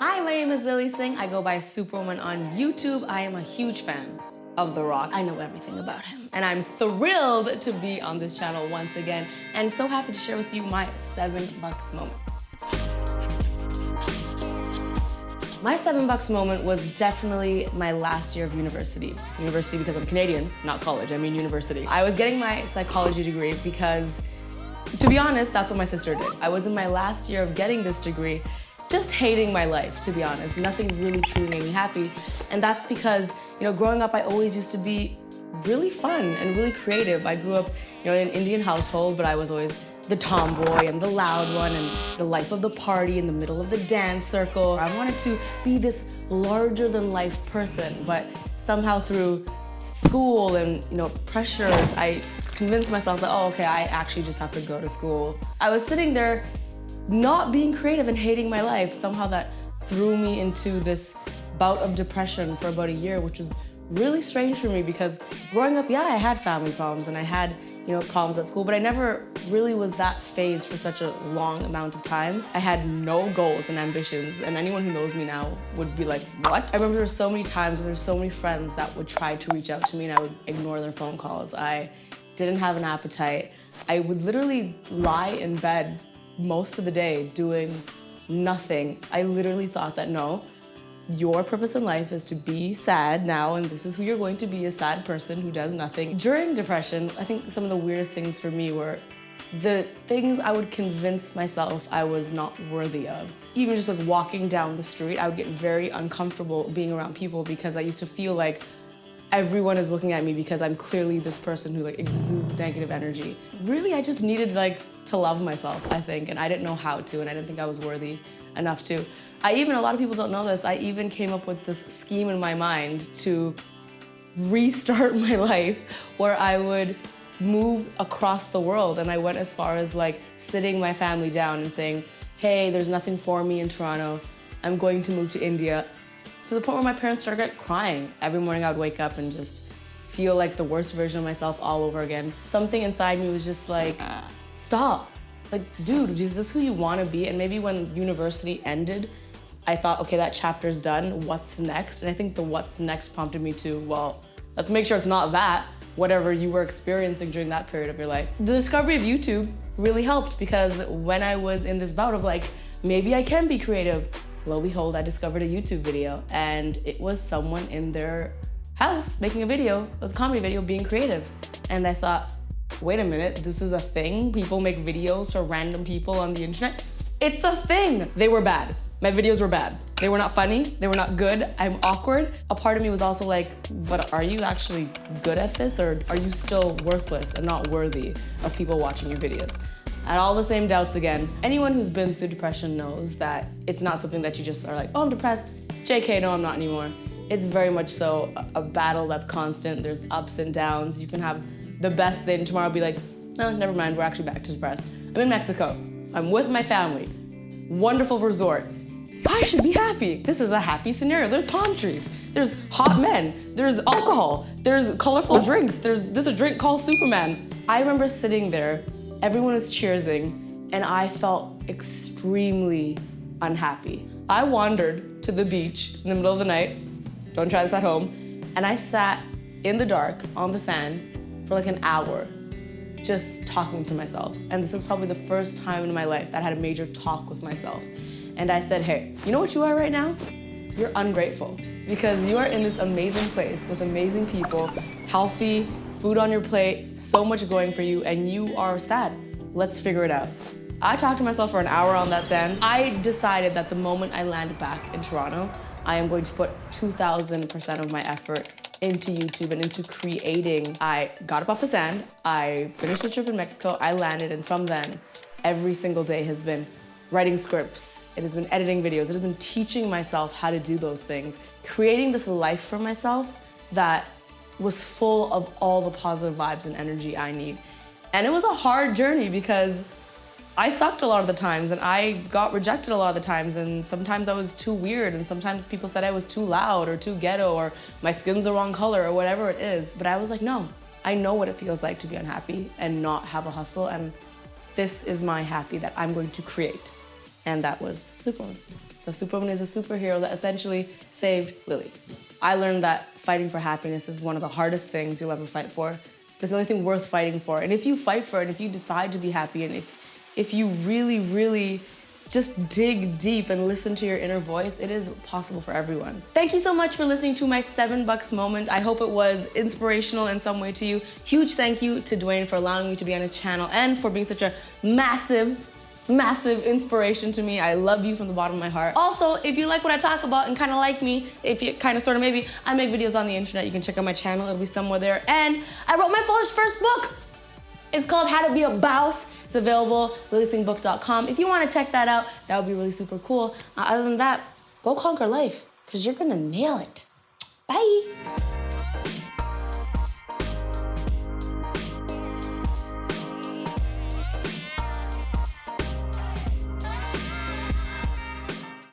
Hi, my name is Lilly Singh. I go by Superwoman on YouTube. I am a huge fan of The Rock. I know everything about him. And I'm thrilled to be on this channel once again and so happy to share with you my $7 moment. My $7 moment was definitely my last year of university. University because I'm Canadian, not college, I mean university. I was getting my psychology degree because, to be honest, that's what my sister did. I was in my last year of getting this degree, just hating my life, to be honest. Nothing really truly made me happy. And that's because, growing up, I always used to be really fun and really creative. I grew up, in an Indian household, but I was always the tomboy and the loud one and the life of the party in the middle of the dance circle. I wanted to be this larger than life person, but somehow through school and, pressures, I convinced myself that, oh, okay, I actually just have to go to school. I was sitting there not being creative and hating my life. Somehow that threw me into this bout of depression for about a year, which was really strange for me because growing up, yeah, I had family problems and I had, problems at school, but I never really was that phased for such a long amount of time. I had no goals and ambitions, and anyone who knows me now would be like, what? I remember there were so many times when there were so many friends that would try to reach out to me and I would ignore their phone calls. I didn't have an appetite. I would literally lie in bed most of the day doing nothing. I literally thought that no, your purpose in life is to be sad now, and this is who you're going to be, a sad person who does nothing. During depression, I think some of the weirdest things for me were the things I would convince myself I was not worthy of. Even just like walking down the street, I would get very uncomfortable being around people because I used to feel like everyone is looking at me because I'm clearly this person who exudes negative energy. Really, I just needed to love myself, I think, and I didn't know how to, and I didn't think I was worthy enough to. A lot of people don't know this, I even came up with this scheme in my mind to restart my life where I would move across the world, and I went as far as sitting my family down and saying, hey, there's nothing for me in Toronto, I'm going to move to India. To the point where my parents started crying. Every morning I would wake up and just feel like the worst version of myself all over again. Something inside me was just stop. Dude, is this who you want to be? And maybe when university ended, I thought, okay, that chapter's done, what's next? And I think the what's next prompted me to, well, let's make sure it's not that, whatever you were experiencing during that period of your life. The discovery of YouTube really helped because when I was in this bout of maybe I can be creative, lo and behold, I discovered a YouTube video and it was someone in their house making a video. It was a comedy video being creative. And I thought, wait a minute, this is a thing? People make videos for random people on the internet? It's a thing. They were bad. My videos were bad. They were not funny. They were not good. I'm awkward. A part of me was also but are you actually good at this, or are you still worthless and not worthy of people watching your videos? And all the same doubts again. Anyone who's been through depression knows that it's not something that you just are oh, I'm depressed. JK, no, I'm not anymore. It's very much so a battle that's constant. There's ups and downs. You can have the best day and tomorrow be no, never mind, we're actually back to depressed. I'm in Mexico. I'm with my family. Wonderful resort. I should be happy. This is a happy scenario. There's palm trees. There's hot men. There's alcohol. There's colorful drinks. There's a drink called Superman. I remember sitting there, everyone was cheersing, and I felt extremely unhappy. I wandered to the beach in the middle of the night, don't try this at home, and I sat in the dark on the sand for an hour, just talking to myself. And this is probably the first time in my life that I had a major talk with myself. And I said, hey, you know what you are right now? You're ungrateful because you are in this amazing place with amazing people, healthy, food on your plate, so much going for you, and you are sad. Let's figure it out. I talked to myself for an hour on that sand. I decided that the moment I land back in Toronto, I am going to put 2,000% of my effort into YouTube and into creating. I got up off the sand, I finished the trip in Mexico, I landed, and from then, every single day has been writing scripts, it has been editing videos, it has been teaching myself how to do those things, creating this life for myself that was full of all the positive vibes and energy I need. And it was a hard journey because I sucked a lot of the times and I got rejected a lot of the times, and sometimes I was too weird, and sometimes people said I was too loud or too ghetto or my skin's the wrong color or whatever it is. But I was no, I know what it feels like to be unhappy and not have a hustle, and this is my happy that I'm going to create. and that was Superwoman. So Superwoman is a superhero that essentially saved Lilly. I learned that fighting for happiness is one of the hardest things you'll ever fight for, but it's the only thing worth fighting for. And if you fight for it, if you decide to be happy, and if you really, really just dig deep and listen to your inner voice, it is possible for everyone. Thank you so much for listening to my $7 moment. I hope it was inspirational in some way to you. Huge thank you to Dwayne for allowing me to be on his channel and for being such a massive inspiration to me. I love you from the bottom of my heart. Also, if you like what I talk about and kind of like me, if you kind of sort of maybe, I make videos on the internet. You can check out my channel. It'll be somewhere there. And I wrote my first book. It's called How to Be a Boss. It's available, LillySinghBook.com. If you want to check that out, that would be really super cool. Other than that, go conquer life, because you're going to nail it. Bye.